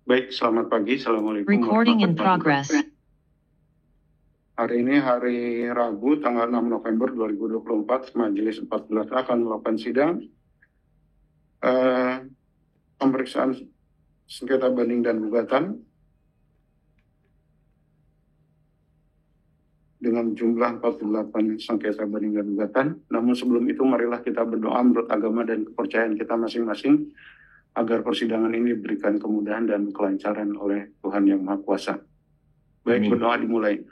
Baik, selamat pagi. Assalamualaikum Recording in warahmatullahi progress. wabarakatuh. Hari ini hari Rabu, tanggal 6 November 2024, Majelis 14 akan melakukan sidang pemeriksaan sengketa banding dan gugatan dengan jumlah 48 sengketa banding dan gugatan. Namun sebelum itu, marilah kita berdoa menurut agama dan kepercayaan kita masing-masing agar persidangan ini diberikan kemudahan dan kelancaran oleh Tuhan Yang Maha Kuasa. Baik, Amin. berdoa dimulai.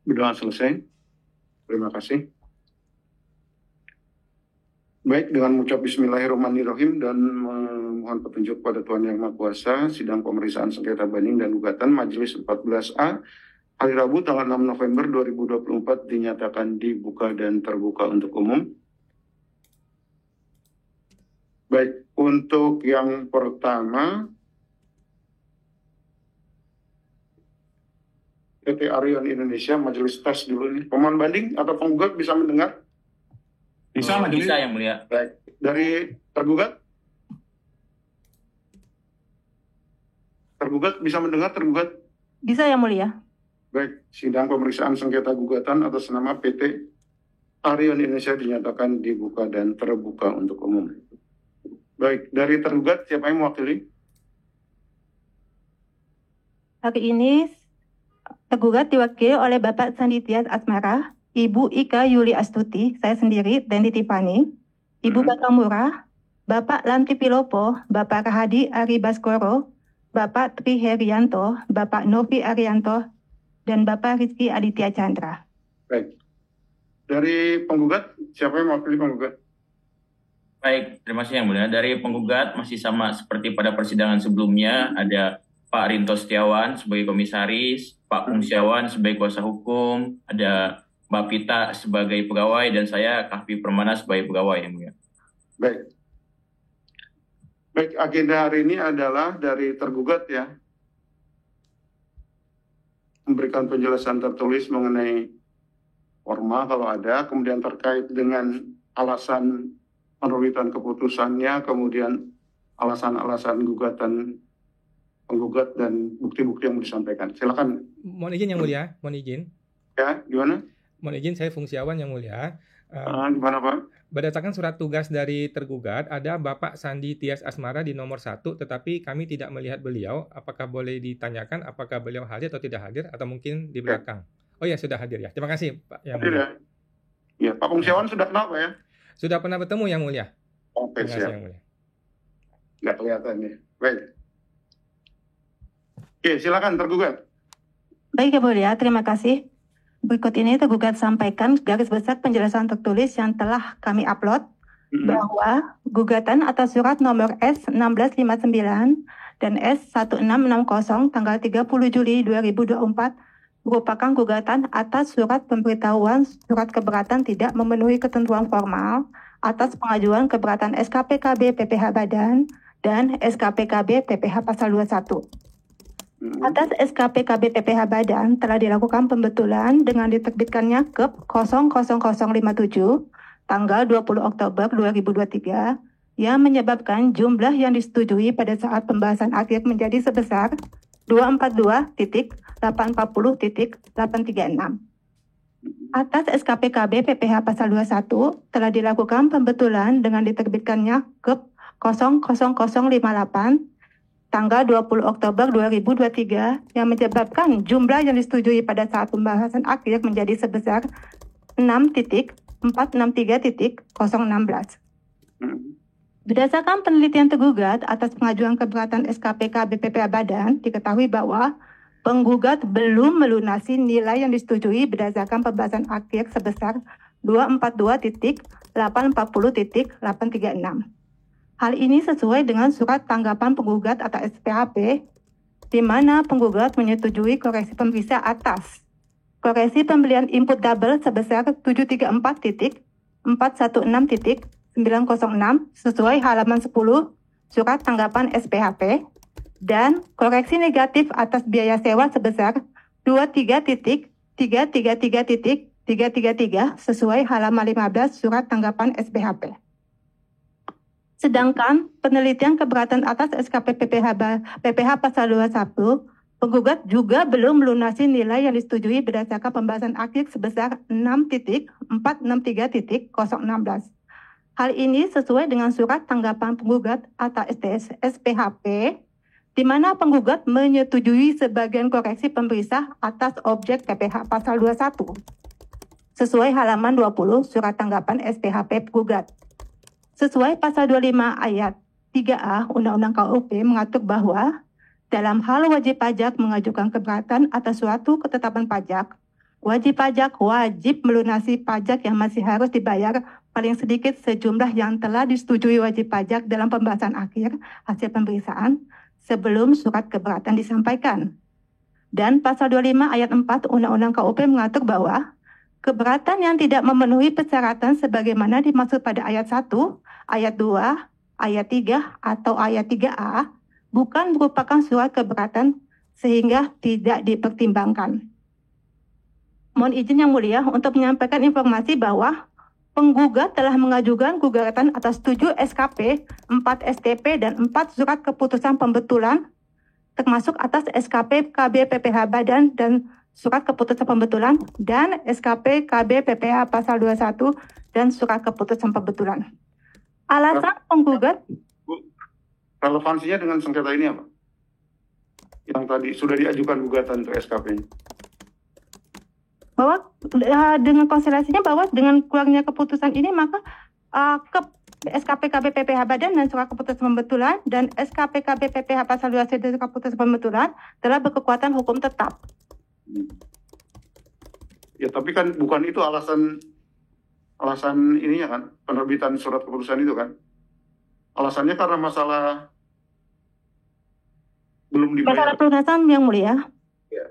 Berdoa selesai. Terima kasih. Baik, dengan mengucap Bismillahirrahmanirrahim dan memohon petunjuk pada Tuhan Yang Maha Kuasa, sidang pemeriksaan sengketa banding dan gugatan Majelis 14A hari Rabu tanggal 6 November 2024 dinyatakan dibuka dan terbuka untuk umum. Baik, untuk yang pertama, PT Arion Indonesia, majelis tes dulu nih. Pemohon banding atau penggugat bisa mendengar? Bisa, bisa yang mulia. Baik, dari tergugat? Tergugat bisa mendengar, tergugat? Bisa yang mulia. Baik, sidang pemeriksaan sengketa gugatan atas nama PT Arion Indonesia dinyatakan dibuka dan terbuka untuk umum. Baik, dari tergugat siapa yang mewakili? Hari ini tergugat diwakili oleh Bapak Sandi Tias Asmara, Ibu Ika Yuli Astuti, saya sendiri, dan Tipani, Ibu Bakamura, Bapak Lanti Pilopo, Bapak Rahadi Ari Baskoro, Bapak Tri Herianto, Bapak Novi Arianto, dan Bapak Rizky Aditya Chandra. Baik, dari penggugat siapa yang mewakili penggugat? Baik, terima kasih yang mulia. Dari penggugat masih sama seperti pada persidangan sebelumnya, ada Pak Rinto Setiawan sebagai komisaris, Pak Fungsiawan sebagai kuasa hukum, ada Mbak Vita sebagai pegawai, dan saya Kahfi Permana sebagai pegawai yang mulia. Baik. Baik, agenda hari ini adalah dari tergugat ya, memberikan penjelasan tertulis mengenai formal kalau ada, kemudian terkait dengan alasan penerbitan keputusannya, kemudian alasan-alasan gugatan penggugat dan bukti-bukti yang disampaikan. Silakan. Mohon izin yang mulia, mohon izin. Ya, gimana? Mohon izin, saya Fungsiawan yang mulia. Gimana Pak? Berdasarkan surat tugas dari tergugat, ada Bapak Sandi Tias Asmara di nomor 1, tetapi kami tidak melihat beliau. Apakah boleh ditanyakan apakah beliau hadir atau tidak hadir, atau mungkin di belakang? Oh ya, sudah hadir ya. Terima kasih Pak yang mulia. Ya, Pak Fungsiawan sudah kenal Pak ya? Sudah pernah bertemu yang mulia. Oke, Terima kasih siap. yang mulia. Nggak kelihatan ya. Baik. Oke, silakan tergugat. Baik yang mulia, terima kasih. Berikut ini tergugat sampaikan garis besar penjelasan tertulis yang telah kami upload bahwa gugatan atas surat nomor S1659 dan S1660 tanggal 30 Juli 2024 merupakan gugatan atas surat pemberitahuan surat keberatan tidak memenuhi ketentuan formal atas pengajuan keberatan SKPKB PPH Badan dan SKPKB PPH Pasal 21. Atas SKPKB PPH Badan telah dilakukan pembetulan dengan diterbitkannya KEP 00057 tanggal 20 Oktober 2023 yang menyebabkan jumlah yang disetujui pada saat pembahasan akhir menjadi sebesar 242.840.836. Atas SKPKB PPH Pasal 21 telah dilakukan pembetulan dengan diterbitkannya KEP 00058 tanggal 20 Oktober 2023 yang menyebabkan jumlah yang disetujui pada saat pembahasan akhir menjadi sebesar 6.463.016. Berdasarkan penelitian tergugat atas pengajuan keberatan SKPK BPPA Badan, diketahui bahwa penggugat belum melunasi nilai yang disetujui berdasarkan pembahasan akhir sebesar 242.840.836. Hal ini sesuai dengan surat tanggapan penggugat atau SPHP, di mana penggugat menyetujui koreksi pemeriksa atas koreksi pembelian input double sebesar 734.416.906 sesuai halaman 10 surat tanggapan SPHP, dan koreksi negatif atas biaya sewa sebesar 23.333.8 333 sesuai halaman 15 Surat Tanggapan SPHP. Sedangkan penelitian keberatan atas SKP PPH pasal 21, penggugat juga belum melunasi nilai yang disetujui berdasarkan pembahasan akhir sebesar 6.463.016. Hal ini sesuai dengan surat tanggapan penggugat atas SPHP, di mana penggugat menyetujui sebagian koreksi pemeriksa atas objek PPH pasal 21, sesuai halaman 20 surat tanggapan SPHP penggugat. Sesuai pasal 25 ayat 3A Undang-Undang KUP mengatur bahwa dalam hal wajib pajak mengajukan keberatan atas suatu ketetapan pajak, wajib pajak wajib melunasi pajak yang masih harus dibayar paling sedikit sejumlah yang telah disetujui wajib pajak dalam pembahasan akhir hasil pemeriksaan sebelum surat keberatan disampaikan. Dan pasal 25 ayat 4 Undang-Undang KUP mengatur bahwa keberatan yang tidak memenuhi persyaratan sebagaimana dimaksud pada ayat 1, ayat 2, ayat 3, atau ayat 3A bukan merupakan surat keberatan sehingga tidak dipertimbangkan. Mohon izin Yang Mulia untuk menyampaikan informasi bahwa penggugat telah mengajukan gugatan atas 7 SKP, 4 STP, dan 4 surat keputusan pembetulan, termasuk atas SKP KB PPH Badan dan surat keputusan pembetulan, dan SKP KB PPH pasal 21 dan surat keputusan pembetulan. Alasan penggugat, Bu, relevansinya dengan sengketa ini apa? Yang tadi sudah diajukan gugatan untuk SKP-nya. bahwa dengan konstelasinya bahwa dengan keluarnya keputusan ini maka SKP KB PPH Badan dan surat keputusan pembetulan dan SKP KB PPH pasal 21 dan surat keputusan pembetulan telah berkekuatan hukum tetap. Ya, tapi kan bukan itu alasan ininya kan, penerbitan surat keputusan itu kan. Alasannya karena masalah belum dibayar. Masalah pelunasan Yang Mulia. Ya,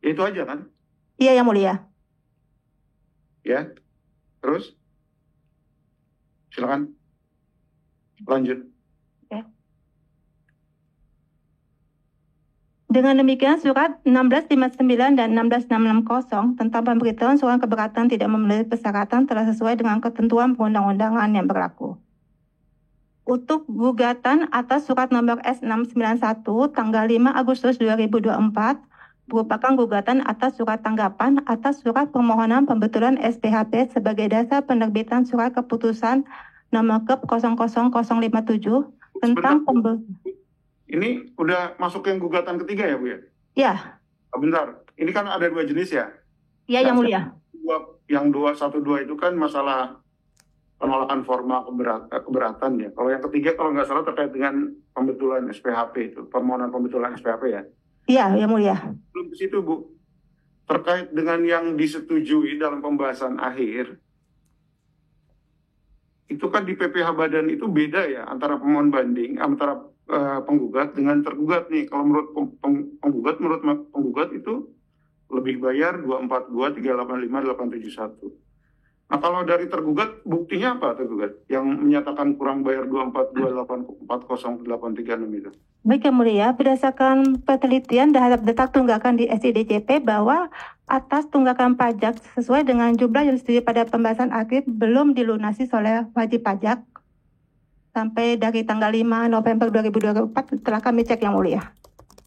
itu aja kan. Iya Yang Mulia. Ya, terus silakan lanjut. Dengan demikian, surat 1659 dan 16660 tentang pemberitahuan surat keberatan tidak memenuhi persyaratan telah sesuai dengan ketentuan perundang-undangan yang berlaku. Untuk gugatan atas surat nomor S691 tanggal 5 Agustus 2024 merupakan gugatan atas surat tanggapan atas surat permohonan pembetulan SPHP sebagai dasar penerbitan surat keputusan nomor KEP 00057 tentang Ini udah masuk yang gugatan ketiga ya, Bu ya? Ya. Bentar, ini kan ada 2 jenis ya? Ya, Yang Mulia. Yang 212 itu kan masalah penolakan formal keberatan ya. Kalau yang ketiga kalau nggak salah terkait dengan pembetulan SPHP itu, permohonan pembetulan SPHP ya? Iya, Yang Mulia. Belum ke situ, Bu. Terkait dengan yang disetujui dalam pembahasan akhir, itu kan di PPH Badan itu beda ya antara pemohon banding, antara penggugat dengan tergugat nih. Kalau menurut penggugat itu lebih bayar 242, 385, 871. Nah, kalau dari tergugat buktinya apa tergugat yang menyatakan kurang bayar 242, 840, 836 itu? Baik Yang Mulia, berdasarkan penelitian terhadap detak tunggakan di SIDJP bahwa atas tunggakan pajak sesuai dengan jumlah yang disetujui pada pembahasan akhir belum dilunasi oleh wajib pajak sampai dari tanggal 5 November 2024 telah kami cek Yang Mulia.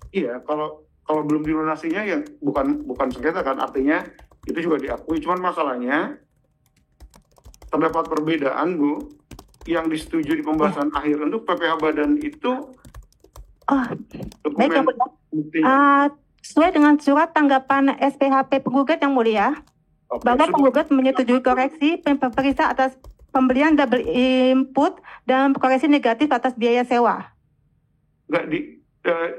Iya, kalau belum dilunasinya ya bukan sengketa kan, artinya itu juga diakui. Cuman masalahnya terdapat perbedaan, Bu, yang disetujui di pembahasan akhir untuk PPH Badan itu baik Yang Mulia. Sesuai dengan surat tanggapan SPHP penggugat Yang Mulia, bahwa penggugat menyetujui koreksi pemeriksa atas pembelian double input dan koreksi negatif atas biaya sewa.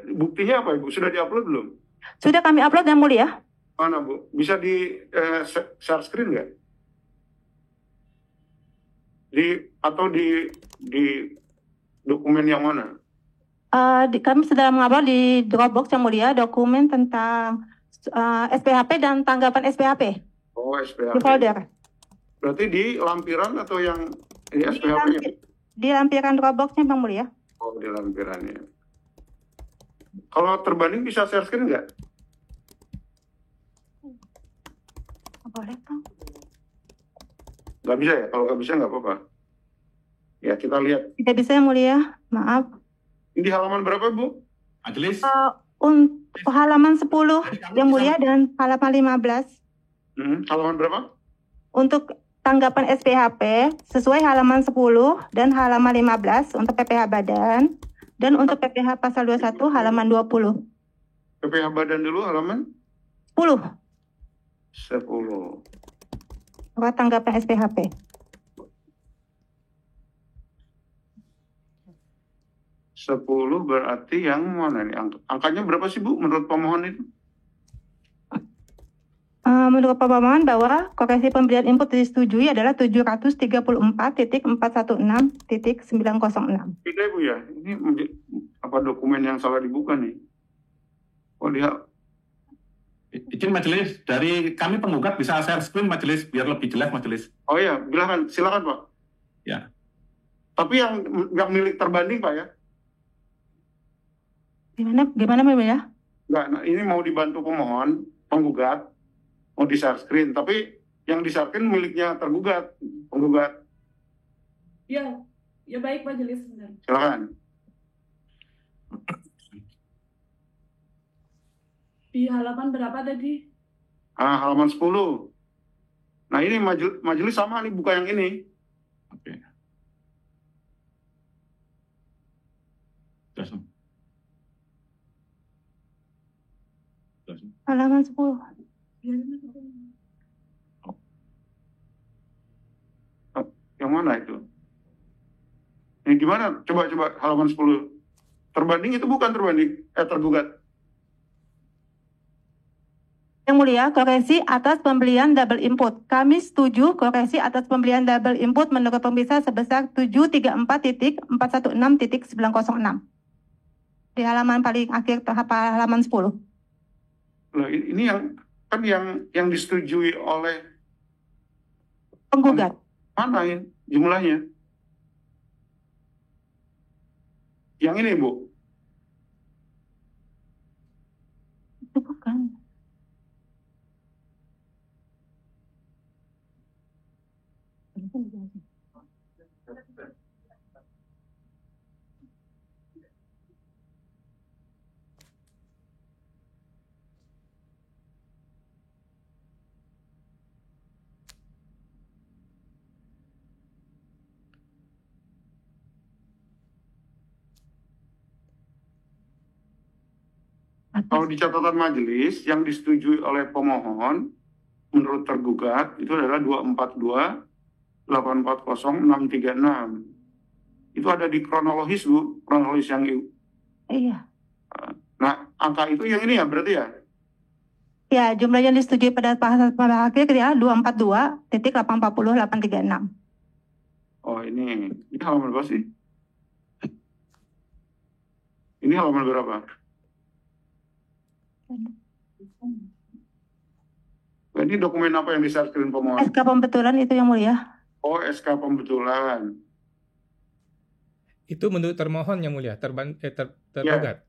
Buktinya apa, Ibu? Sudah diupload belum? Sudah kami upload Yang Mulia. Mana, Bu? Bisa di share screen nggak? Atau di dokumen yang mana? Kami sedang mengupload di Dropbox Yang Mulia dokumen tentang SPHP dan tanggapan SPHP. Oh, SPHP. Di folder. Berarti di lampiran atau yang di SPHP-nya? Di lampiran Dropbox-nya Yang Mulia. Oh, di lampirannya. Kalau terbanding bisa share screen nggak? Boleh, Kang. Nggak bisa ya? Kalau nggak bisa nggak apa-apa. Ya, kita lihat. Tidak bisa yang mulia, maaf. Ini di halaman berapa, Bu? Majelis. Untuk halaman 10 yang mulia dan halaman 15. Halaman berapa? Untuk tanggapan SPHP sesuai halaman 10 dan halaman 15 untuk PPH badan dan untuk PPH pasal 21 halaman 20. PPH badan dulu halaman 10. 10. Surat tanggapan SPHP. Sepuluh berarti yang mana nih? Angkanya berapa sih, Bu, menurut pemohon itu? Menurut pemohon bahwa koreksi pemberian input disetujui adalah 734.416.906. Tidak, Bu, ya. Ini apa dokumen yang salah dibuka nih? Oh, lihat. Izin majelis, dari kami penggugat bisa share screen majelis biar lebih jelas majelis. Oh ya, silakan Pak. Ya. Tapi yang milik terbanding Pak ya? Gimana ya? Enggak, nah ini mau dibantu pemohon, penggugat, mau di share screen, tapi yang di share screen miliknya tergugat, penggugat. Ya baik majelis, sebentar. Silakan. Di halaman berapa tadi? Halaman 10. Nah ini majelis sama nih, buka yang ini. Oke. Halaman 10. Yang mana itu? Ini gimana? Coba halaman 10. Terbanding itu bukan terbanding, tergugat. Yang mulia, koreksi atas pembelian double input. Kami setuju koreksi atas pembelian double input menurut pemirsa sebesar 734.416.906. Di halaman paling akhir halaman 10. Loh, ini yang disetujui oleh penggugat. Mana ya jumlahnya? Yang ini, Bu. Itu bukan. Kalau di catatan majelis yang disetujui oleh pemohon menurut tergugat itu adalah 242.840.636. Itu ada di kronologis, Bu, kronologis yang Iya. Nah, angka itu yang ini ya berarti ya? Ya, jumlah yang disetujui pada akhir adalah 242.840.836. Oh, ini halaman berapa sih? Ini halaman berapa? Ini dokumen apa yang di-share screen pemohon? SK pembetulan itu yang mulia. Oh, SK pembetulan. Itu menurut termohon yang mulia, tergugat.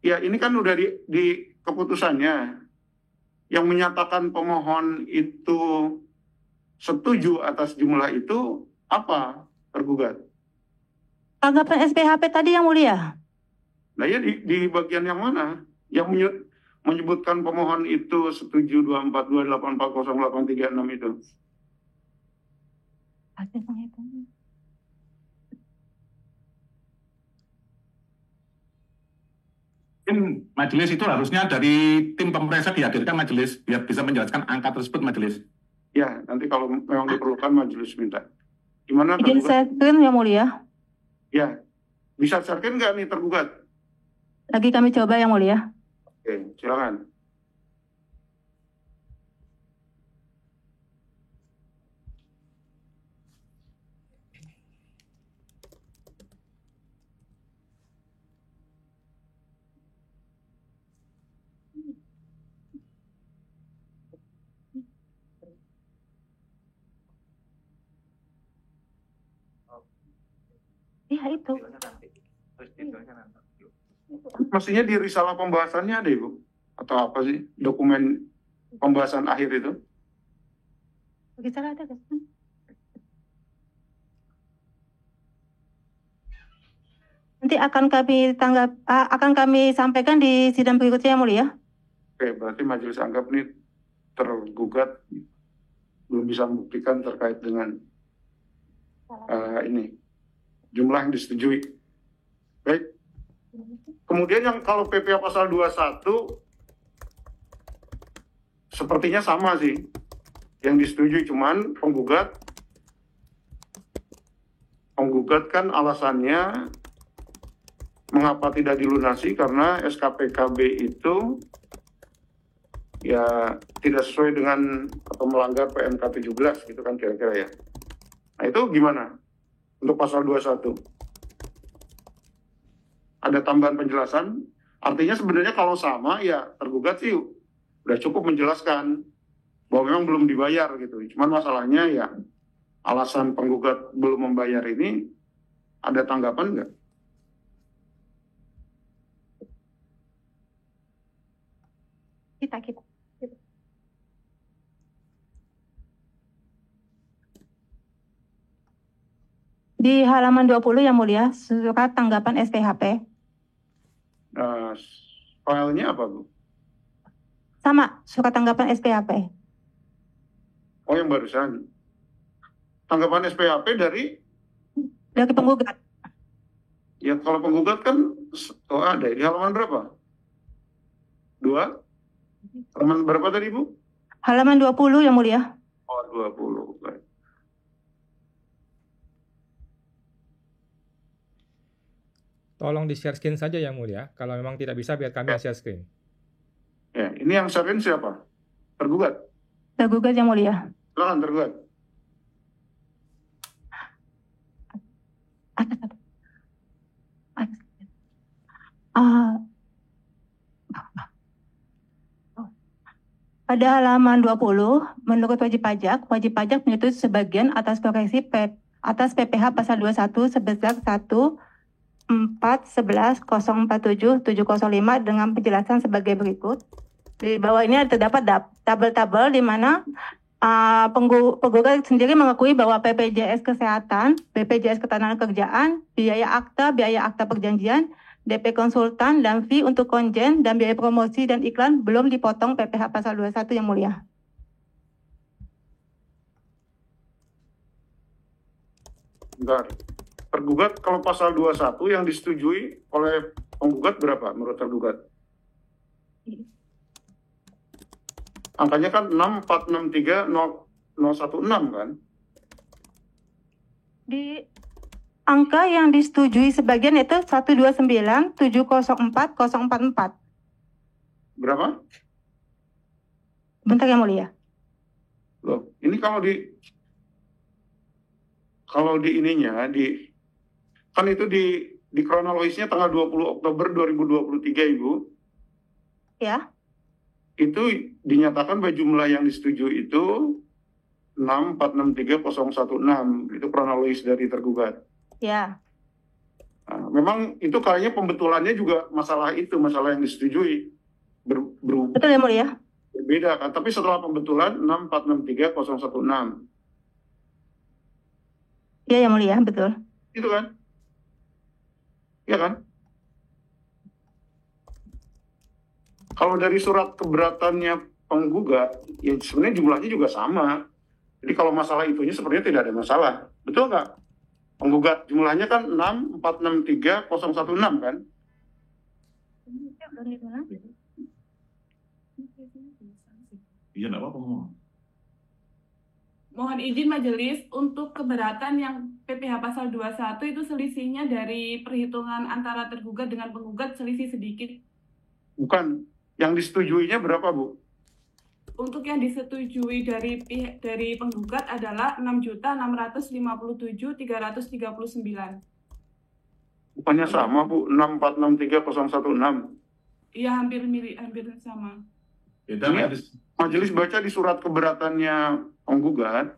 Ya, ini kan udah di keputusannya. Yang menyatakan pemohon itu setuju atas jumlah itu apa tergugat? Tanggapan SPHP tadi yang mulia. Nah ya di bagian yang mana? Yang menyebutkan pemohon itu setuju 242.840.836 itu. Hasil penghitungan. Majelis itu harusnya dari tim pemeriksa dihadirkan majelis biar bisa menjelaskan angka tersebut majelis. Ya, nanti kalau memang diperlukan majelis minta. Gimana Izin tergugat? screen yang mulia. Ya, bisa share-screen nggak nih tergugat? Lagi kami coba yang mulia. Oke, silakan. Iya itu. Mestinya di risalah pembahasannya ada, Ibu? Atau apa sih dokumen pembahasan akhir itu? Bicara ada kan? Nanti akan kami sampaikan di sidang berikutnya yang mulia. Oke, berarti majelis anggap ini tergugat belum bisa membuktikan terkait dengan ini jumlah yang disetujui. Baik. Kemudian yang kalau PPh pasal 21 sepertinya sama sih yang disetujui, cuman penggugat kan alasannya mengapa tidak dilunasi karena SKPKB itu ya tidak sesuai dengan atau melanggar PMK 17 gitu kan kira-kira ya. Nah itu gimana untuk pasal 21? Ada tambahan penjelasan? Artinya sebenarnya kalau sama ya tergugat sih udah cukup menjelaskan bahwa memang belum dibayar gitu. Cuman masalahnya ya alasan penggugat belum membayar ini ada tanggapan nggak? Kita. Di halaman 20 yang mulia, surat tanggapan SPHP. Filenya apa, Bu? Sama, surat tanggapan SPHP. Oh, yang barusan. Tanggapan SPHP dari penggugat. Ya, kalau penggugat kan ada di halaman berapa? 2? Halaman berapa tadi, Bu? Halaman 20 yang mulia. Oh, 20. Baik. Tolong di share screen saja yang mulia. Kalau memang tidak bisa, biar kami share screen. Ya, ini yang sharein siapa? Tergugat? Tergugat yang mulia. Silakan tergugat. Pada halaman 20, menurut wajib pajak menyetujui sebagian atas koreksi atas PPh pasal 21 sebesar 1.4.11.047.705 dengan penjelasan sebagai berikut. Di bawah ini terdapat tabel-tabel di mana penggugat sendiri mengakui bahwa BPJS Kesehatan, BPJS Ketenagakerjaan, biaya akta perjanjian, DP konsultan, dan fee untuk konjen, dan biaya promosi dan iklan belum dipotong PPh pasal 21 yang mulia. Bentar. Tergugat kalau pasal 21 yang disetujui oleh penggugat berapa menurut tergugat? Angkanya kan 6463016 kan? Di angka yang disetujui sebagian itu 129704044. Berapa? Bentar yang mulia. Loh, ini kalau di ininya kan itu di kronologisnya tanggal 20 Oktober 2023, Ibu. Ya. Itu dinyatakan bahwa jumlah yang disetujui itu 6463016. Itu kronologis dari tergugat. Ya. Nah, memang itu kayaknya pembetulannya juga masalah yang disetujui. Betul ya mulia. Berbeda kan, tapi setelah pembetulan 6463016. Iya yang mulia, betul. Itu kan? Iya kan? Kalau dari surat keberatannya penggugat, ya sebenarnya jumlahnya juga sama. Jadi kalau masalah itunya sebenarnya tidak ada masalah. Betul nggak? Penggugat jumlahnya kan 6463016 kan? Iya, nggak apa-apa. Mohon izin majelis, untuk keberatan yang PPh pasal 21 itu selisihnya dari perhitungan antara tergugat dengan penggugat selisih sedikit. Bukan. Yang disetujuinya berapa, Bu? Untuk yang disetujui dari penggugat adalah 6.657.339. Bukannya sama, Bu? 6463016. Iya, hampir sama. Beda, Ya, majelis baca di surat keberatannya penggugat,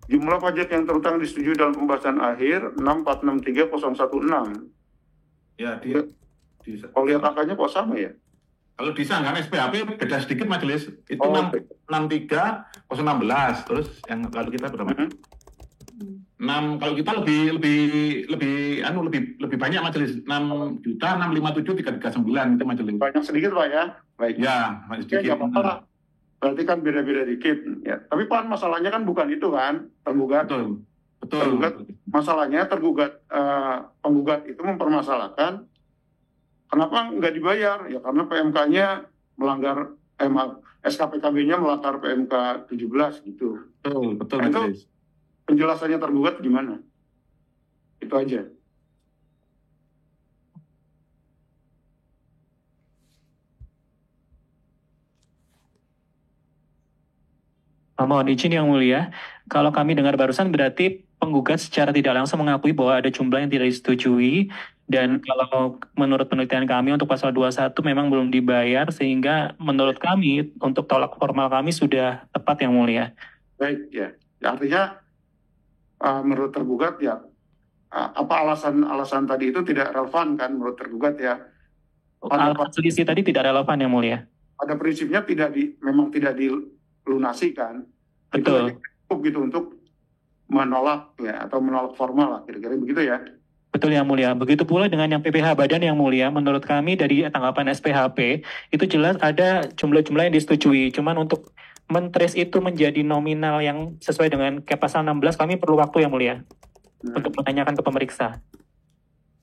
jumlah pajak yang terutang disetujui dalam pembahasan akhir 6463016. Ya, Kalau lihat angkanya kok sama ya? Kalau disangkaan SPHP beda sedikit majelis, itu Oh, 63 016, terus yang kalau kita berapa? 6, kalau kita lebih banyak majelis, 6.657.339 itu majelis. banyak sedikit Pak ya. Baik. Ya, masih Oke, sedikit. nggak apa-apa lah. Berarti kan beda-beda dikit. Ya. Tapi Pak, masalahnya kan bukan itu kan, tergugat. Betul. Tergugat. Masalahnya penggugat itu mempermasalahkan kenapa nggak dibayar? Ya karena PMK-nya melanggar, SKPKB-nya melanggar PMK 17 gitu. Betul Nah, itu majelis. penjelasannya tergugat gimana? Itu aja. Mohon izin yang mulia, kalau kami dengar barusan berarti penggugat secara tidak langsung mengakui bahwa ada jumlah yang tidak disetujui, dan kalau menurut penelitian kami untuk pasal 21 memang belum dibayar, sehingga menurut kami untuk tolak formal kami sudah tepat yang mulia. Baik, ya. Ya, artinya menurut tergugat ya apa alasan tadi itu tidak relevan kan menurut tergugat ya. Alasan selisih tadi tidak relevan yang mulia. Pada prinsipnya memang tidak dilunasi kan. Betul. Itu cukup gitu untuk menolak ya atau menolak formal lah kira-kira begitu ya. Betul yang mulia. Begitu pula dengan yang PPH badan yang mulia, menurut kami dari tanggapan SPHP itu jelas ada jumlah-jumlah yang disetujui. Cuman untuk men-trace itu menjadi nominal yang sesuai dengan Kep pasal 16 kami perlu waktu yang mulia untuk menanyakan ke pemeriksa.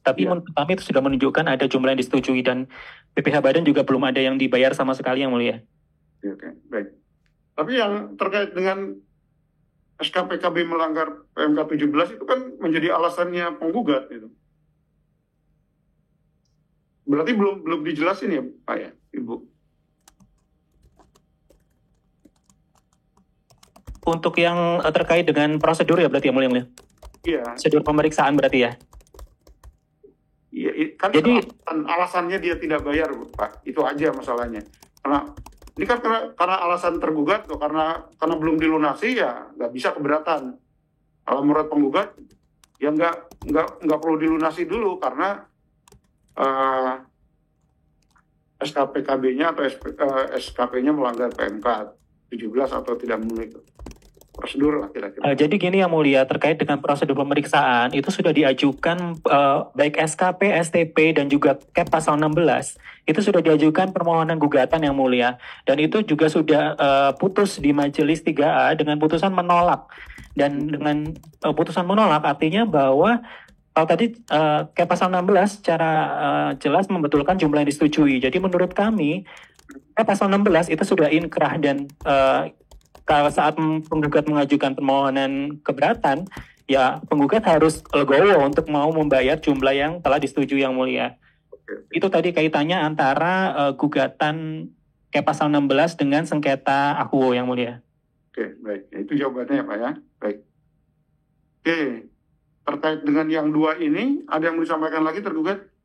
Tapi menurut kami itu sudah menunjukkan ada jumlah yang disetujui, dan PPH badan juga belum ada yang dibayar sama sekali yang mulia. Oke, baik. Tapi yang terkait dengan SKPKB melanggar PMK 17 itu kan menjadi alasannya penggugat itu. Berarti belum dijelasin ya Pak ya, Ibu? Untuk yang terkait dengan prosedur ya berarti yang mulia. Iya. Prosedur pemeriksaan berarti ya. Iya, kan Jadi alasannya dia tidak bayar, Pak. Itu aja masalahnya. Ini kan karena alasan tergugat, karena belum dilunasi ya nggak bisa keberatan. Kalau menurut penggugat ya nggak perlu dilunasi dulu karena SKPKB-nya atau SKP-nya melanggar PMK 17 atau tidak memenuhi prosedur lah kira-kira. Jadi gini yang mulia, terkait dengan prosedur pemeriksaan itu sudah diajukan baik SKP, STP dan juga Kep pasal 16 itu sudah diajukan permohonan gugatan yang mulia, dan itu juga sudah putus di majelis 3A dengan putusan menolak. Dan dengan putusan menolak artinya bahwa kalau tadi Kep pasal 16 secara jelas membetulkan jumlah yang disetujui. Jadi menurut kami Kep pasal 16 itu sudah inkrah, dan kalau saat penggugat mengajukan permohonan keberatan, ya penggugat harus legowo untuk mau membayar jumlah yang telah disetujui yang mulia. Itu tadi kaitannya antara gugatan Kep pasal 16 dengan sengketa AHUO yang mulia. Oke, baik. Itu jawabannya ya Pak ya. Baik. Oke, terkait dengan yang dua ini, ada yang mau disampaikan lagi tergugat?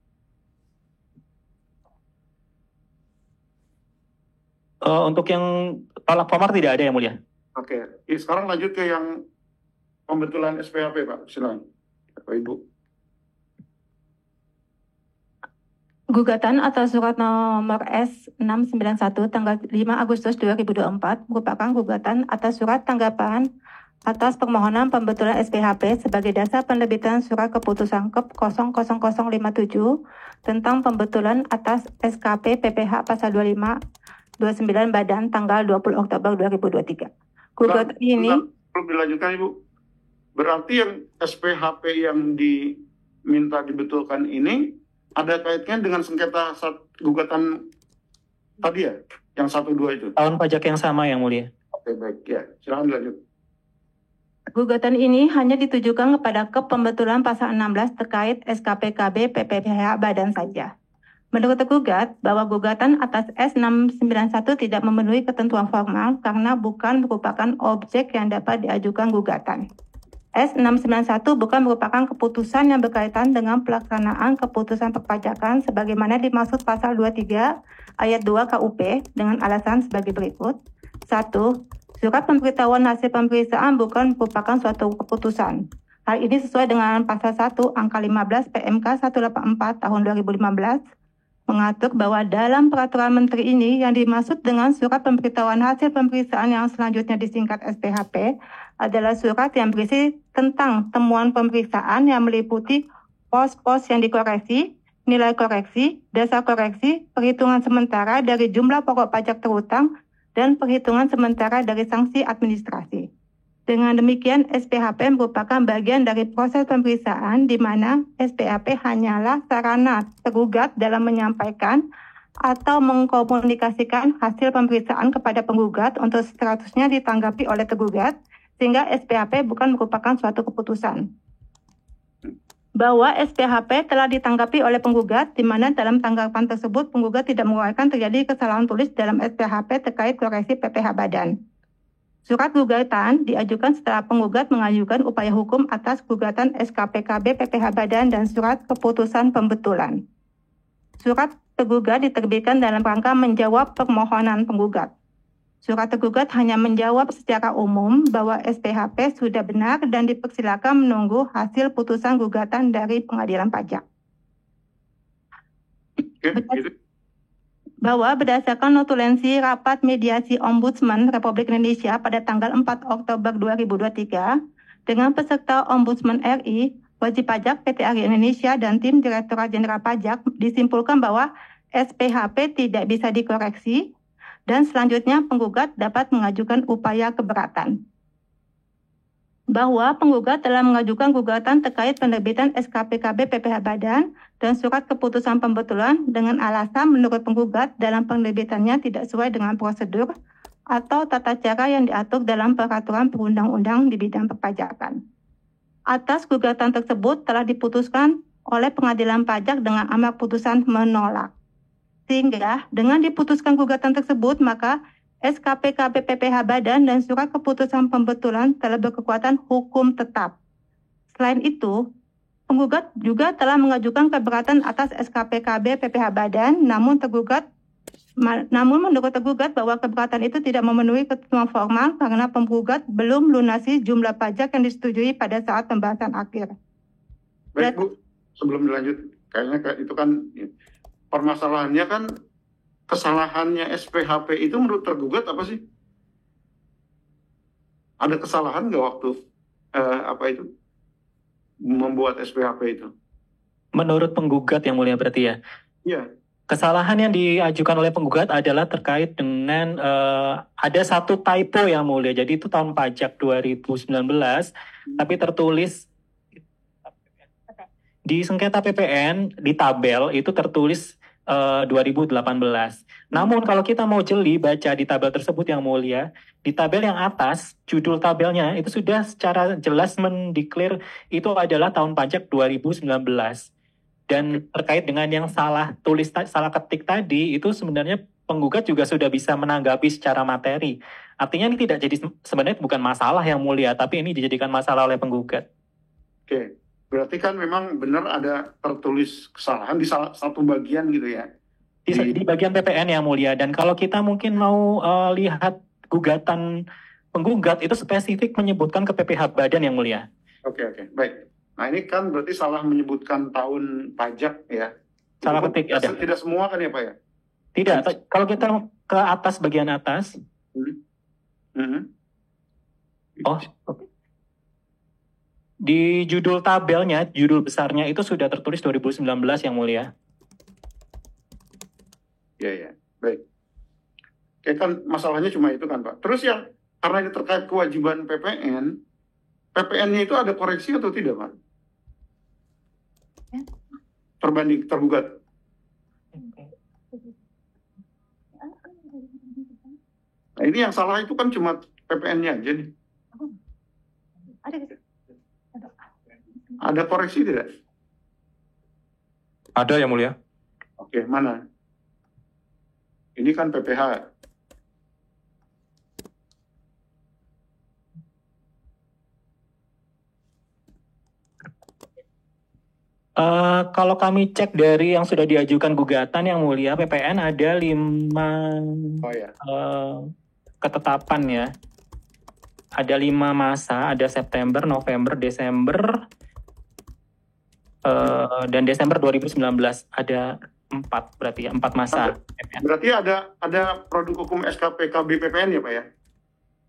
Untuk yang tolak formal tidak ada yang mulia. Oke, sekarang lanjut ke yang pembetulan SPHP Pak. Silakan, Bapak Ibu. Gugatan atas surat nomor S691 tanggal 5 Agustus 2024 merupakan gugatan atas surat tanggapan atas permohonan pembetulan SPHP sebagai dasar penerbitan surat keputusan Kep 00057 tentang pembetulan atas SKP PPH pasal 29 Badan tanggal 20 Oktober 2023. Gugatan ini belum dilanjutkan Ibu. Berarti yang SPHP yang diminta dibetulkan ini ada kaitannya dengan sengketa gugatan tadi ya, yang 1-2 itu. Tahun pajak yang sama yang mulia. Oke, baik ya. Silakan dilanjut. Gugatan ini hanya ditujukan kepada Kep pembetulan pasal 16 terkait SKPKB PPPH Badan saja. Menurut tergugat, bahwa gugatan atas S691 tidak memenuhi ketentuan formal karena bukan merupakan objek yang dapat diajukan gugatan. S691 bukan merupakan keputusan yang berkaitan dengan pelaksanaan keputusan perpajakan sebagaimana dimaksud pasal 23 ayat 2 KUP dengan alasan sebagai berikut. 1. Surat pemberitahuan hasil pemeriksaan bukan merupakan suatu keputusan. Hal ini sesuai dengan pasal 1 angka 15 PMK 184 tahun 2015 mengatur bahwa dalam peraturan menteri ini yang dimaksud dengan surat pemberitahuan hasil pemeriksaan yang selanjutnya disingkat SPHP adalah surat yang berisi tentang temuan pemeriksaan yang meliputi pos-pos yang dikoreksi, nilai koreksi, dasar koreksi, perhitungan sementara dari jumlah pokok pajak terutang, dan perhitungan sementara dari sanksi administrasi. Dengan demikian, SPHP merupakan bagian dari proses pemeriksaan di mana SPHP hanyalah sarana tergugat dalam menyampaikan atau mengkomunikasikan hasil pemeriksaan kepada penggugat untuk seterusnya ditanggapi oleh tergugat, sehingga SPHP bukan merupakan suatu keputusan. Bahwa SPHP telah ditanggapi oleh penggugat, di mana dalam tanggapan tersebut penggugat tidak mengeluarkan terjadi kesalahan tulis dalam SPHP terkait koreksi PPh Badan. Surat gugatan diajukan setelah penggugat mengajukan upaya hukum atas gugatan SKPKB PPh Badan dan surat keputusan pembetulan. Surat tergugat diterbitkan dalam rangka menjawab permohonan penggugat. Surat tergugat hanya menjawab secara umum bahwa SPHP sudah benar dan dipersilakan menunggu hasil putusan gugatan dari pengadilan pajak. Bahwa berdasarkan notulensi rapat mediasi Ombudsman Republik Indonesia pada tanggal 4 Oktober 2023 dengan peserta Ombudsman RI, wajib pajak PT Agri Indonesia dan tim Direktorat Jenderal Pajak disimpulkan bahwa SPHP tidak bisa dikoreksi dan selanjutnya penggugat dapat mengajukan upaya keberatan. Bahwa penggugat telah mengajukan gugatan terkait penerbitan SKPKB PPh Badan dan surat keputusan pembetulan dengan alasan menurut penggugat dalam penerbitannya tidak sesuai dengan prosedur atau tata cara yang diatur dalam peraturan perundang-undang di bidang perpajakan. Atas gugatan tersebut telah diputuskan oleh pengadilan pajak dengan amar putusan menolak. Sehingga dengan diputuskan gugatan tersebut, maka SKPKB PPh Badan dan surat keputusan pembetulan telah berkekuatan hukum tetap. Selain itu, penggugat juga telah mengajukan keberatan atas SKPKB PPh Badan, namun menurut tergugat bahwa keberatan itu tidak memenuhi ketentuan formal karena penggugat belum melunasi jumlah pajak yang disetujui pada saat pembahasan akhir. Baik Bu, sebelum dilanjut, kayaknya itu kan permasalahannya kan kesalahannya SPHP itu menurut tergugat apa sih? Ada kesalahan nggak waktu membuat SPHP itu? Menurut penggugat yang mulia berarti ya? Iya. Kesalahan yang diajukan oleh penggugat adalah terkait dengan ada satu typo yang mulia. Jadi itu tahun pajak 2019, tapi tertulis di sengketa PPN di tabel itu tertulis 2018. Namun kalau kita mau jeli baca di tabel tersebut yang mulia, di tabel yang atas, judul tabelnya itu sudah secara jelas mendeklar itu adalah tahun pajak 2019. Dan terkait dengan yang salah ketik tadi, itu sebenarnya penggugat juga sudah bisa menanggapi secara materi. Artinya ini tidak jadi, sebenarnya bukan masalah yang mulia, tapi ini dijadikan masalah oleh penggugat. Oke. Berarti kan memang benar ada tertulis kesalahan di salah satu bagian gitu ya? Di bagian PPN yang mulia. Dan kalau kita mungkin mau lihat gugatan penggugat itu spesifik menyebutkan ke PPh Badan yang mulia. Oke. Baik. Nah ini kan berarti salah menyebutkan tahun pajak ya? Salah ketik ada. Tidak semua kan ya Pak ya? Tidak. Kalau kita ke atas, bagian atas. Oh, oke. Di judul tabelnya, judul besarnya itu sudah tertulis 2019 yang mulia. Ya. Baik. Oke, kan masalahnya cuma itu kan Pak. Terus yang karena ini terkait kewajiban PPN, PPN-nya itu ada koreksi atau tidak Pak? Terbanding tergugat. Nah ini yang salah itu kan cuma PPN-nya aja nih. Ada koreksi tidak? Ada yang mulia. Oke, mana? Ini kan PPh. Kalau kami cek dari yang sudah diajukan gugatan yang mulia, PPN ada 5 ketetapan ya. Ada 5 masa, ada September, November, Desember, dan Desember 2019 ada 4 berarti ya, 4 masa. Berarti ada produk hukum SKP KBPPN ya Pak ya?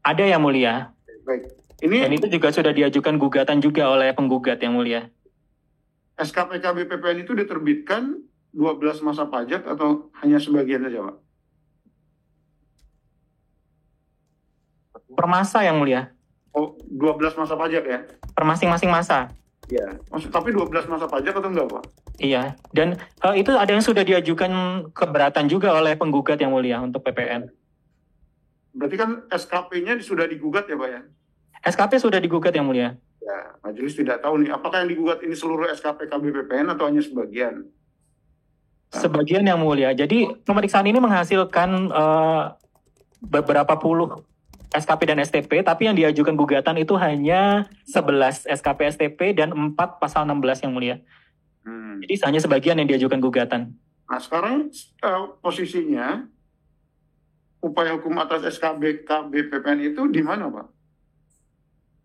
Ada yang mulia. Baik. Dan Ini itu juga sudah diajukan gugatan juga oleh penggugat yang mulia. SKP KBPPN itu diterbitkan 12 masa pajak atau hanya sebagian saja Pak? Per masa yang mulia. Oh, 12 masa pajak ya? Per masing-masing masa. Iya. Tapi 12 masa pajak atau enggak Pak? Iya. Dan itu ada yang sudah diajukan keberatan juga oleh penggugat yang mulia untuk PPN. Berarti kan SKP-nya sudah digugat ya Pak ya? SKP sudah digugat yang mulia. Ya, majelis tidak tahu nih, apakah yang digugat ini seluruh SKP KBPPN atau hanya sebagian? Sebagian yang mulia. Jadi pemeriksaan ini menghasilkan beberapa puluh SKP dan STP, tapi yang diajukan gugatan itu hanya 11 SKP STP dan 4 pasal 16 yang mulia. Jadi hanya sebagian yang diajukan gugatan. Nah sekarang posisinya upaya hukum atas SKB KBPPN itu di mana Pak?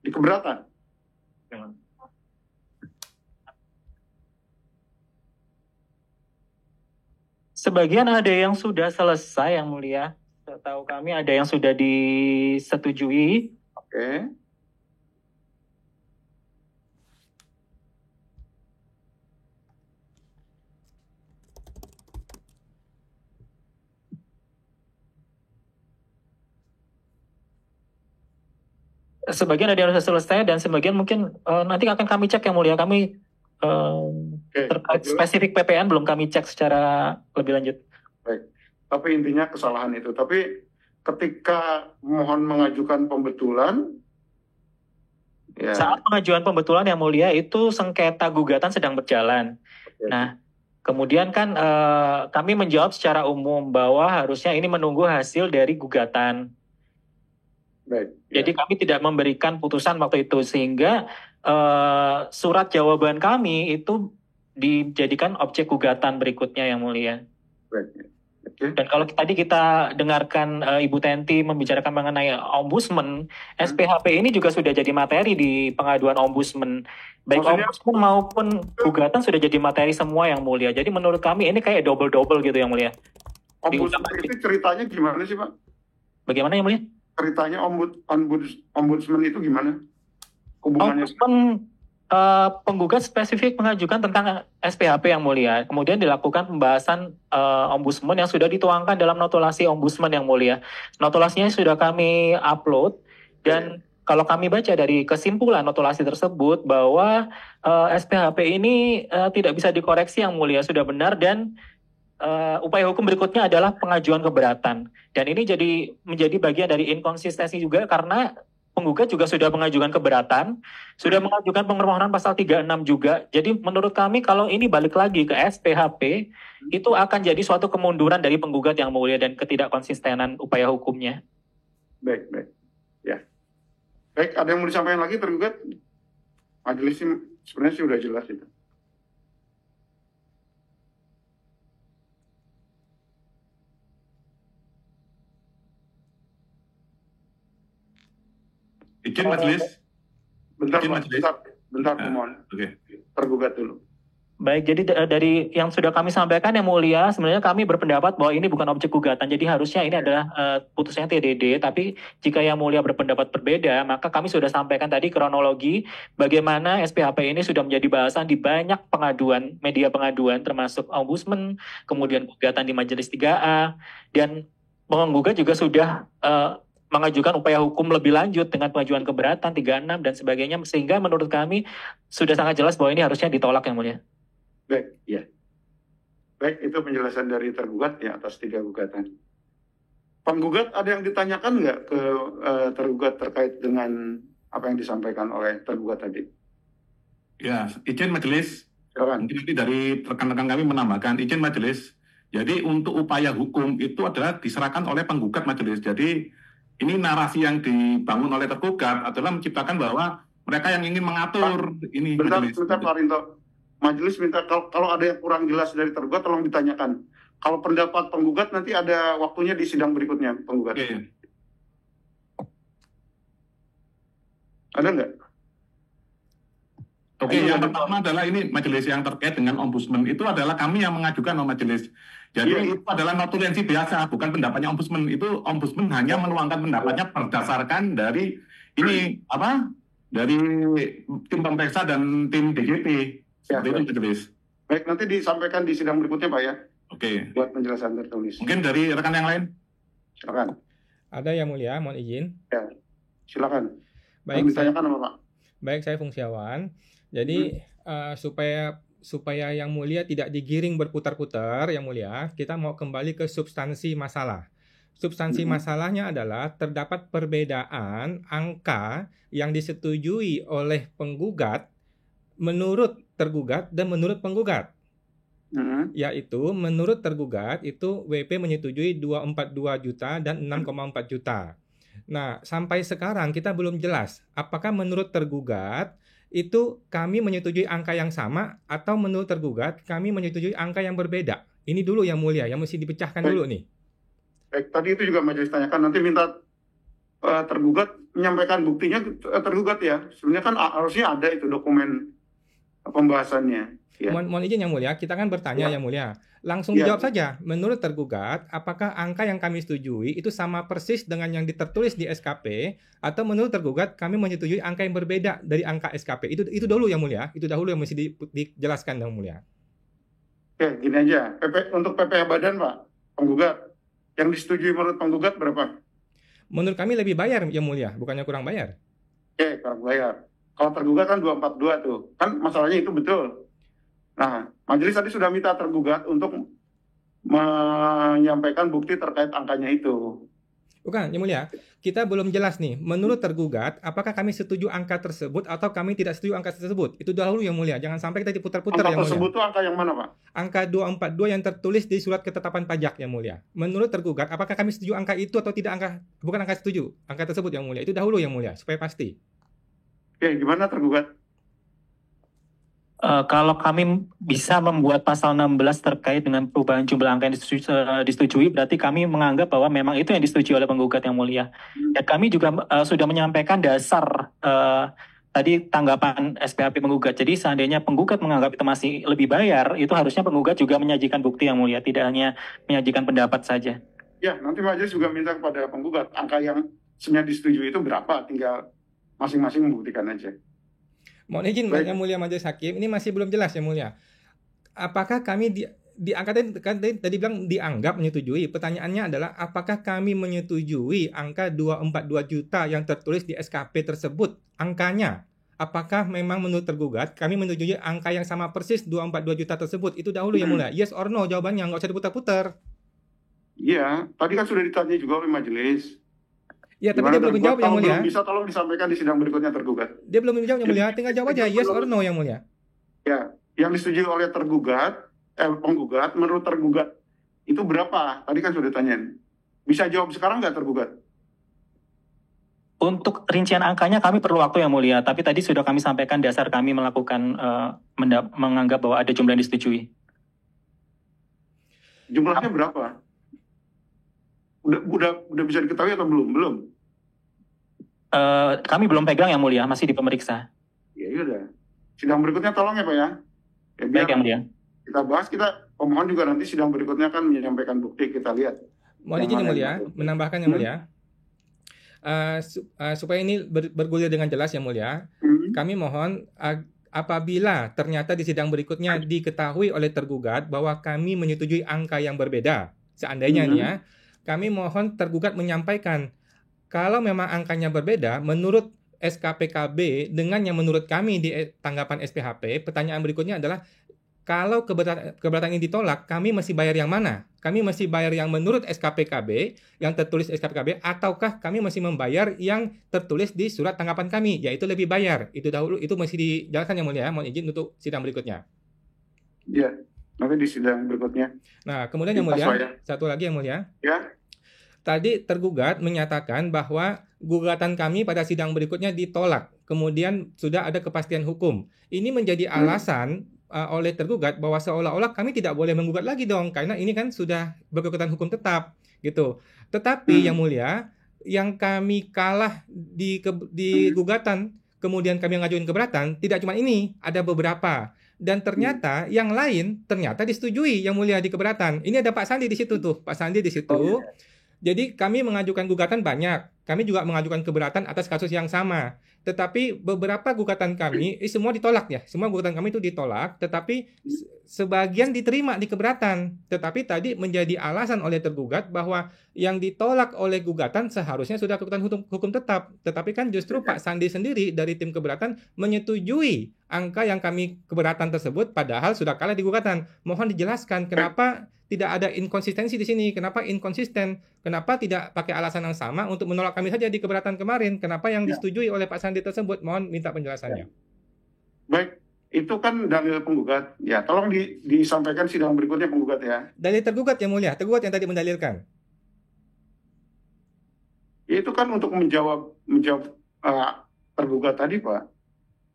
Di keberatan? Sebagian ada yang sudah selesai yang mulia. Setahu kami ada yang sudah disetujui. Oke. Sebagian ada yang sudah selesai dan sebagian mungkin nanti akan kami cek yang mulia. Kami terkait spesifik PPN belum kami cek secara lebih lanjut. Baik. Tapi intinya kesalahan itu. Tapi ketika mohon mengajukan pembetulan, ya. Saat pengajuan pembetulan yang mulia itu sengketa gugatan sedang berjalan. Oke. Nah, kemudian kan kami menjawab secara umum bahwa harusnya ini menunggu hasil dari gugatan. Baik. Jadi kami tidak memberikan putusan waktu itu sehingga surat jawaban kami itu dijadikan objek gugatan berikutnya yang mulia. Baik. Oke. Dan kalau tadi kita dengarkan Ibu Tenti membicarakan mengenai ombudsman, SPHP ini juga sudah jadi materi di pengaduan ombudsman. Baik Maksudnya- ombudsman maupun gugatan sudah jadi materi semua yang mulia. Jadi menurut kami ini kayak double-double gitu yang mulia. Ombudsman itu ceritanya gimana sih Pak? Bagaimana yang mulia? Ceritanya ombudsman itu gimana? Hubungannya? Ombudsman penggugat spesifik mengajukan tentang SPHP yang mulia. Kemudian dilakukan pembahasan ombudsman yang sudah dituangkan dalam notulasi ombudsman yang mulia. Notulasinya sudah kami upload dan kalau kami baca dari kesimpulan notulasi tersebut bahwa SPHP ini tidak bisa dikoreksi yang mulia, sudah benar dan upaya hukum berikutnya adalah pengajuan keberatan. Dan ini menjadi bagian dari inkonsistensi juga karena penggugat juga sudah mengajukan keberatan, sudah mengajukan permohonan pasal 36 juga. Jadi menurut kami kalau ini balik lagi ke SPHP, itu akan jadi suatu kemunduran dari penggugat yang mulia dan ketidakkonsistenan upaya hukumnya. Baik. Ya. Baik, ada yang mau disampaikan lagi tergugat? Majelis sebenarnya sudah jelas itu. Izin majelis. Bentar, Izin Pak. majelis. Bentar, mohon. Oke. Tergugat dulu. Baik, jadi dari yang sudah kami sampaikan yang mulia, sebenarnya kami berpendapat bahwa ini bukan objek gugatan. Jadi harusnya ini adalah putusannya TDD, tapi jika yang mulia berpendapat berbeda, maka kami sudah sampaikan tadi kronologi bagaimana SPHP ini sudah menjadi bahasan di banyak pengaduan, media pengaduan, termasuk ombudsman, kemudian gugatan di Majelis 3A, dan penggugat juga sudah mengajukan upaya hukum lebih lanjut dengan pengajuan keberatan 36 dan sebagainya, sehingga menurut kami sudah sangat jelas bahwa ini harusnya ditolak yang mulia. Baik, ya. Baik, itu penjelasan dari tergugat ya atas 3 gugatan. Penggugat ada yang ditanyakan nggak ke tergugat terkait dengan apa yang disampaikan oleh tergugat tadi? Ya, izin majelis. Silakan. Mungkin nanti dari rekan-rekan kami menambahkan izin majelis. Jadi untuk upaya hukum itu adalah diserahkan oleh penggugat majelis. Jadi ini narasi yang dibangun oleh tergugat adalah menciptakan bahwa mereka yang ingin mengatur ini majelis. Bentar, Pak Rinto. Majelis minta kalau ada yang kurang jelas dari tergugat tolong ditanyakan. Kalau pendapat penggugat nanti ada waktunya di sidang berikutnya penggugat. Oke. Ada nggak? Oke, yang pertama adalah ini majelis yang terkait dengan ombudsman itu adalah kami yang mengajukan majelis. Jadi itu adalah notulensi biasa, bukan pendapatnya ombudsman. Itu ombudsman hanya menuangkan pendapatnya berdasarkan dari ini apa? Dari tim pemeriksa dan tim DGP. Seperti itu majelis. Baik, nanti disampaikan di sidang berikutnya Pak ya. Oke. Buat penjelasan tertulis. Mungkin dari rekan yang lain? Silakan. Ada yang mulia, mohon izin. Ya, silakan. Baik, ditanyakan apa Pak? Baik, saya fungsiawan. Jadi supaya yang mulia tidak digiring berputar-putar, yang mulia, kita mau kembali ke substansi masalah. Substansi masalahnya adalah terdapat perbedaan angka yang disetujui oleh penggugat menurut tergugat dan menurut penggugat. Yaitu menurut tergugat itu WP menyetujui 242 juta dan 6,4 juta. Nah, sampai sekarang kita belum jelas apakah menurut tergugat itu kami menyetujui angka yang sama atau menurut tergugat kami menyetujui angka yang berbeda. Ini dulu yang mulia, yang mesti dipecahkan dulu nih. Baik, tadi itu juga majelis tanyakan, nanti minta tergugat menyampaikan buktinya tergugat ya. Sebenarnya kan harusnya ada itu dokumen pembahasannya. Ya. Mohon izin yang mulia, kita kan bertanya yang mulia. Langsung dijawab saja. Menurut tergugat, apakah angka yang kami setujui itu sama persis dengan yang tertulis di SKP atau menurut tergugat kami menyetujui angka yang berbeda dari angka SKP? Itu dulu yang mulia. Itu dahulu yang mesti dijelaskan yang mulia. Oke, gini aja. Untuk PPh Badan Pak, penggugat yang disetujui menurut penggugat berapa? Menurut kami lebih bayar yang mulia, bukannya kurang bayar. Oke, kurang bayar. Kalau tergugat kan 242 tuh. Kan masalahnya itu betul. Nah, majelis tadi sudah minta tergugat untuk menyampaikan bukti terkait angkanya itu. Bukan, yang mulia. Kita belum jelas nih. Menurut tergugat, apakah kami setuju angka tersebut atau kami tidak setuju angka tersebut? Itu dahulu yang mulia. Jangan sampai kita diputar-putar yang mulia. Angka tersebut itu angka yang mana, Pak? Angka 242 yang tertulis di surat ketetapan pajak yang mulia. Menurut tergugat, apakah kami setuju angka itu atau tidak bukan angka setuju. Angka tersebut yang mulia. Itu dahulu yang mulia, supaya pasti. Oke, gimana tergugat? Kalau kami bisa membuat pasal 16 terkait dengan perubahan jumlah angka yang disetujui, berarti kami menganggap bahwa memang itu yang disetujui oleh penggugat yang mulia. Dan kami juga sudah menyampaikan dasar tadi tanggapan SPHP penggugat. Jadi seandainya penggugat menganggap itu masih lebih bayar, itu harusnya penggugat juga menyajikan bukti yang mulia, tidak hanya menyajikan pendapat saja. Ya, nanti majelis juga minta kepada penggugat angka yang sebenarnya disetujui itu berapa, tinggal masing-masing membuktikan aja. Mohon izin yang mulia majelis hakim, ini masih belum jelas yang mulia. Apakah kami tadi bilang dianggap menyetujui. Pertanyaannya adalah apakah kami menyetujui angka 242 juta yang tertulis di SKP tersebut? Angkanya apakah memang menurut tergugat kami menyetujui angka yang sama persis 242 juta tersebut? Itu dahulu yang mulia. Yes or no jawabannya, nggak usah diputar-putar. Iya, tadi kan sudah ditanya juga oleh majelis. Ya, tapi dia belum menjawab yang mulia. Bisa tolong disampaikan di sidang berikutnya tergugat. Dia belum menjawab yang mulia, tinggal jawab aja yes or no yang mulia. Ya, yang disetujui oleh penggugat, menurut tergugat itu berapa? Tadi kan sudah ditanyain. Bisa jawab sekarang nggak tergugat? Untuk rincian angkanya kami perlu waktu yang mulia, tapi tadi sudah kami sampaikan dasar kami melakukan menganggap bahwa ada jumlah yang disetujui. Jumlahnya berapa? Udah bisa diketahui atau belum? Belum. Kami belum pegang yang mulia, masih dipemeriksa. Ya udah. Sidang berikutnya tolong ya Pak ya. Baik yang mulia. Kita bahas, pemohon juga nanti sidang berikutnya akan menyampaikan bukti, kita lihat. Mohon izin yang mulia, menambahkan yang mulia. Supaya ini bergulir dengan jelas yang mulia, kami mohon apabila ternyata di sidang berikutnya diketahui oleh tergugat bahwa kami menyetujui angka yang berbeda, seandainya nih ya, kami mohon tergugat menyampaikan kalau memang angkanya berbeda menurut SKPKB dengan yang menurut kami di tanggapan SPHP, pertanyaan berikutnya adalah kalau keberatan ini ditolak, kami mesti bayar yang mana? Kami mesti bayar yang menurut SKPKB, yang tertulis SKPKB, ataukah kami masih membayar yang tertulis di surat tanggapan kami, yaitu lebih bayar? Itu dahulu, itu mesti dijelaskan yang mulia. Mohon izin untuk sidang berikutnya. Iya. Nanti di sidang berikutnya. Nah, kemudian yang mulia, satu lagi yang mulia. Ya. Tadi tergugat menyatakan bahwa gugatan kami pada sidang berikutnya ditolak. Kemudian sudah ada kepastian hukum. Ini menjadi alasan oleh tergugat bahwa seolah-olah kami tidak boleh menggugat lagi dong, karena ini kan sudah berkekuatan hukum tetap, gitu. Tetapi yang mulia, yang kami kalah di gugatan kemudian kami ngajuin keberatan, tidak cuma ini, ada beberapa. Dan ternyata yang lain ternyata disetujui yang mulia di keberatan. Ini ada Pak Sandi di situ tuh, Pak Sandi di situ. Jadi kami mengajukan gugatan banyak. Kami juga mengajukan keberatan atas kasus yang sama. Tetapi beberapa gugatan kami semua ditolak ya. Semua gugatan kami itu ditolak, tetapi sebagian diterima di keberatan. Tetapi tadi menjadi alasan oleh tergugat bahwa yang ditolak oleh gugatan seharusnya sudah keputusan hukum tetap. Tetapi kan justru Pak Sandi sendiri dari tim keberatan menyetujui angka yang kami keberatan tersebut padahal sudah kalah di gugatan. Mohon dijelaskan kenapa tidak ada inkonsistensi di sini. Kenapa inkonsisten? Kenapa tidak pakai alasan yang sama untuk menolak kami saja di keberatan kemarin? Kenapa yang disetujui oleh Pak Sandi tersebut? Mohon minta penjelasannya. Baik, itu kan dalil penggugat. Ya, tolong disampaikan sidang berikutnya penggugat ya. Dalil tergugat yang mulia, tergugat yang tadi mendalilkan. Ya, itu kan untuk menjawab tergugat tadi, Pak.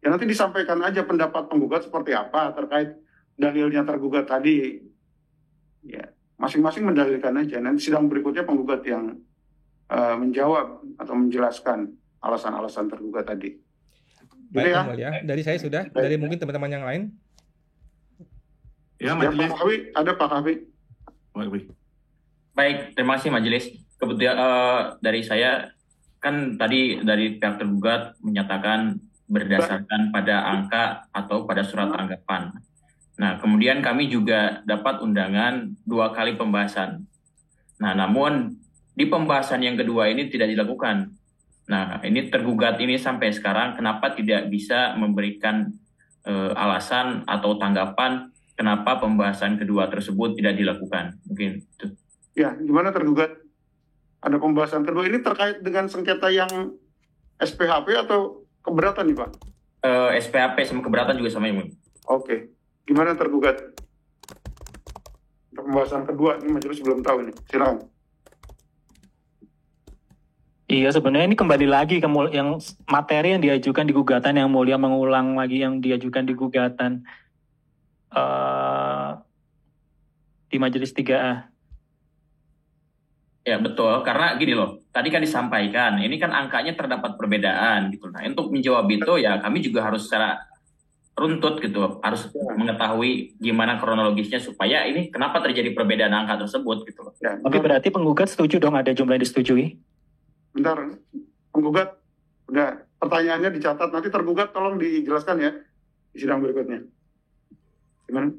Ya nanti disampaikan aja pendapat penggugat seperti apa terkait dalilnya tergugat tadi. Ya, masing-masing mendalilkan aja. Nanti sidang berikutnya penggugat yang menjawab atau menjelaskan alasan-alasan tergugat tadi. Baik, ya? mulia. Dari saya sudah. Dari mungkin teman-teman yang lain. Ya, Pak majelis. Kahwi, ada Pak Kahwi. Baik, terima kasih majelis. Kebetulan dari saya kan tadi dari pihak tergugat menyatakan berdasarkan pada angka atau pada surat tanggapan. Nah, kemudian kami juga dapat undangan 2 kali pembahasan. Nah, namun di pembahasan yang kedua ini tidak dilakukan. Nah, ini tergugat ini sampai sekarang kenapa tidak bisa memberikan alasan atau tanggapan kenapa pembahasan kedua tersebut tidak dilakukan. Mungkin itu. Ya, gimana tergugat? Ada pembahasan kedua ini terkait dengan sengketa yang SPHP atau keberatan nih, Pak? SPHP sama keberatan juga sama ini. Oke. Gimana tergugat? Untuk pembahasan kedua, ini majelis belum tahu ini. Silakan. Iya, sebenarnya ini kembali lagi ke yang materi yang diajukan di gugatan yang mulia mengulang lagi yang diajukan di gugatan di majelis 3A. Ya betul, karena gini loh, tadi kan disampaikan, ini kan angkanya terdapat perbedaan gitu. Nah, untuk menjawab itu ya kami juga harus secara runtut gitu, harus mengetahui gimana kronologisnya supaya ini kenapa terjadi perbedaan angka tersebut gitu loh. Ya, Oke, berarti penggugat setuju dong ada jumlah yang disetujui? bentar, penggugat, udah pertanyaannya dicatat, nanti tergugat tolong dijelaskan ya di sidang berikutnya. Gimana?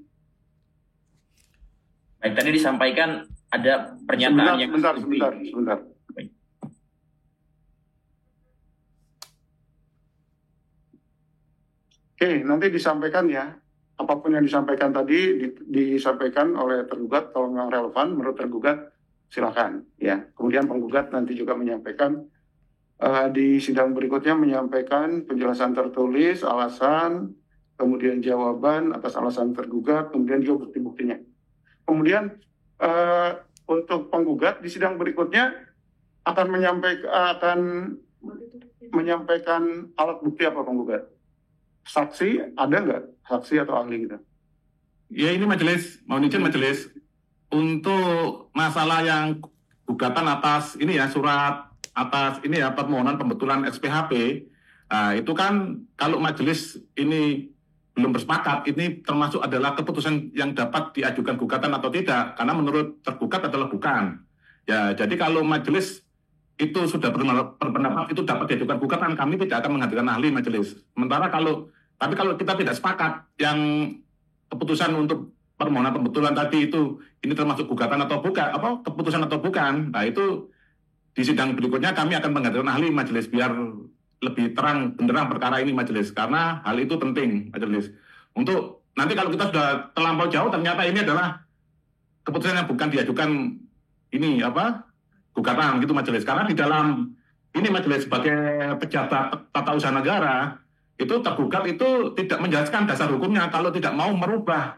Baik, tadi disampaikan ada pernyataan yang sebentar. Oke, nanti disampaikan ya. Apapun yang disampaikan tadi disampaikan oleh tergugat, kalau yang relevan menurut tergugat silakan ya. Kemudian penggugat nanti juga menyampaikan di sidang berikutnya menyampaikan penjelasan tertulis, alasan, kemudian jawaban atas alasan tergugat, kemudian juga bukti-buktinya. Kemudian untuk penggugat di sidang berikutnya akan menyampaikan alat bukti apa penggugat? Saksi ada nggak? Saksi atau ahli gitu? Ya ini majelis, mohon izin majelis, untuk masalah yang gugatan atas ini ya surat atas ini ya permohonan pembetulan SPHP, nah, itu kan kalau majelis ini belum bersepakat, ini termasuk adalah keputusan yang dapat diajukan gugatan atau tidak, karena menurut tergugat adalah bukan. Ya, jadi kalau majelis itu sudah berpendapat itu dapat diajukan gugatan, kami tidak akan menghadirkan ahli majelis. Sementara kalau kita tidak sepakat yang keputusan untuk permohonan pembetulan tadi itu ini termasuk gugatan atau bukan, keputusan atau bukan, nah itu di sidang berikutnya kami akan menghadirkan ahli majelis biar lebih terang benderang perkara ini majelis, karena hal itu penting majelis. Untuk nanti kalau kita sudah terlampau jauh ternyata ini adalah keputusan yang bukan diajukan ini gugatan gitu majelis, karena di dalam ini majelis sebagai pejabat tata usaha negara itu tergugat itu tidak menjelaskan dasar hukumnya kalau tidak mau merubah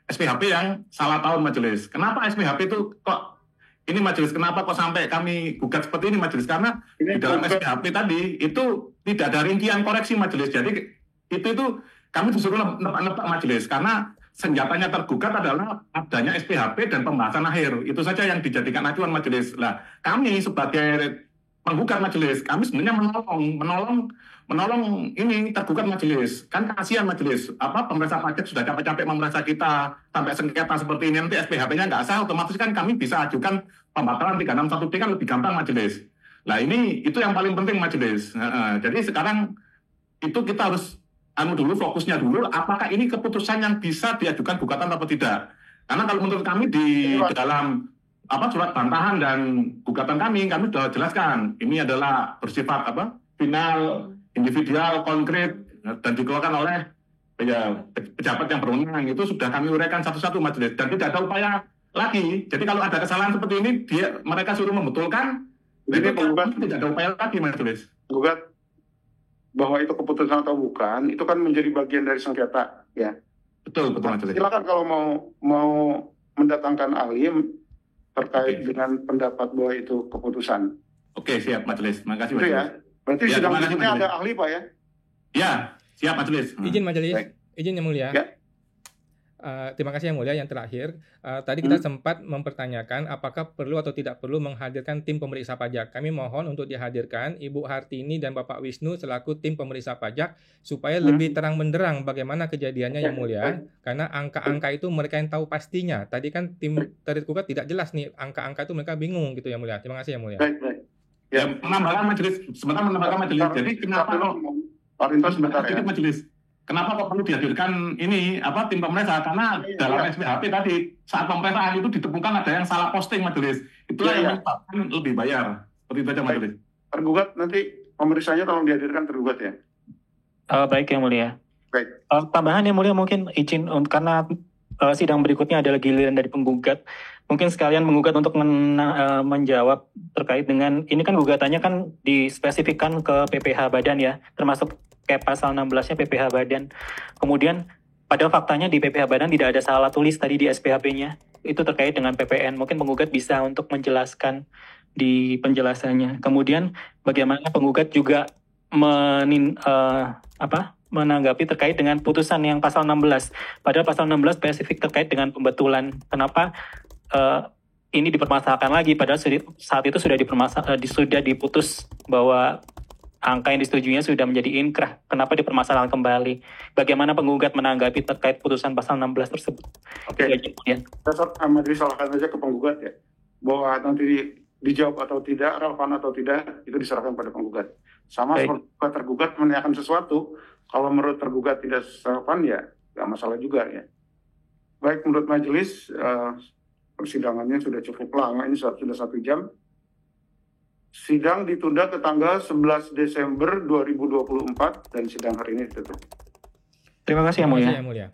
SPHP yang salah tahun majelis. Kenapa SPHP itu kok ini majelis, kenapa kok sampai kami gugat seperti ini majelis? Karena di dalam SPHP tadi itu tidak ada rincian koreksi majelis. Jadi itu kami disuruh nebak-nebak majelis karena senjatanya tergugat adalah adanya SPHP dan pembahasan akhir. Itu saja yang dijadikan acuan majelis. Nah, kami sebagai penggugat majelis. Kami sebenarnya menolong ini tergugat majelis. Kan kasihan majelis. Pemeriksa pajak sudah capek-capek memeriksa kita sampai sengketa seperti ini, nanti SPHP-nya nggak sah, otomatis kan kami bisa ajukan pembatalan 361D kan lebih gampang majelis. Nah ini itu yang paling penting majelis. Jadi sekarang itu kita harus dulu fokusnya dulu, apakah ini keputusan yang bisa diajukan gugatan atau tidak. Karena kalau menurut kami di dalam surat bantahan dan gugatan kami sudah jelaskan ini adalah bersifat final, individual, konkret dan dikeluarkan oleh pejabat yang berwenang. Itu sudah kami uraikan satu-satu majelis dan tidak ada upaya lagi. Jadi kalau ada kesalahan seperti ini mereka suruh membetulkan. Jadi penggugat tidak ada upaya lagi majelis. Gugat bahwa itu keputusan atau bukan itu kan menjadi bagian dari sengketa ya. Betul majelis. Silakan kalau mau mendatangkan ahli terkait dengan pendapat bahwa itu keputusan. Oke, siap majelis. Makasih majelis. Ya. Berarti ya, sidang berikutnya ada ahli Pak ya? Ya, siap majelis. Izin majelis. Baik. Izin yang mulia. Ya. Terima kasih yang mulia. Yang terakhir, tadi kita sempat mempertanyakan apakah perlu atau tidak perlu menghadirkan tim pemeriksa pajak. Kami mohon untuk dihadirkan Ibu Hartini dan Bapak Wisnu selaku tim pemeriksa pajak supaya lebih terang benderang bagaimana kejadiannya yang mulia. Karena angka-angka itu mereka yang tahu pastinya. Tadi kan tim tergugat tidak jelas nih angka-angka itu, mereka bingung gitu yang mulia. Terima kasih yang mulia. Baik. Ya, menambahkan majelis. Jadi kenapa Pak Rinto sebentar ya. Majelis. Kenapa kok perlu dihadirkan ini tim pemeriksa? Karena dalam SPHP tadi saat pemeriksaan itu ditemukan ada yang salah posting majelis. Itulah yang menyebabkan lebih bayar. Seperti itu aja majelis. Tergugat nanti pemeriksaannya tolong dihadirkan tergugat ya. Baik yang mulia. Baik. Tambahan yang mulia mungkin izin karena sidang berikutnya adalah giliran dari penggugat. Mungkin sekalian menggugat untuk menjawab terkait dengan ini kan gugatannya kan dispesifikkan ke PPh Badan ya, termasuk kayak pasal 16-nya PPh Badan. Kemudian pada faktanya di PPh Badan tidak ada salah tulis tadi di SPHP-nya. Itu terkait dengan PPN. Mungkin penggugat bisa untuk menjelaskan di penjelasannya. Kemudian bagaimana penggugat juga menanggapi terkait dengan putusan yang pasal 16. Padahal pasal 16 spesifik terkait dengan pembetulan. Kenapa ini dipermasalahkan lagi? Padahal saat itu sudah diputus bahwa angka yang disetujuinya sudah menjadi inkrah. Kenapa dipermasalahkan kembali? Bagaimana penggugat menanggapi terkait putusan pasal 16 tersebut? Oke. Majelis salahkan saja ke penggugat ya. Bahwa nanti dijawab atau tidak, relevan atau tidak, itu diserahkan pada penggugat. Sama seperti tergugat menanyakan sesuatu, kalau menurut tergugat tidak relevan ya nggak masalah juga ya. Baik, menurut majelis persidangannya sudah cukup lama, ini sudah 1 jam. Sidang ditunda ke tanggal 11 Desember 2024 dan sidang hari ini ditutup. Terima kasih yang mulia. Terima kasih yang mulia.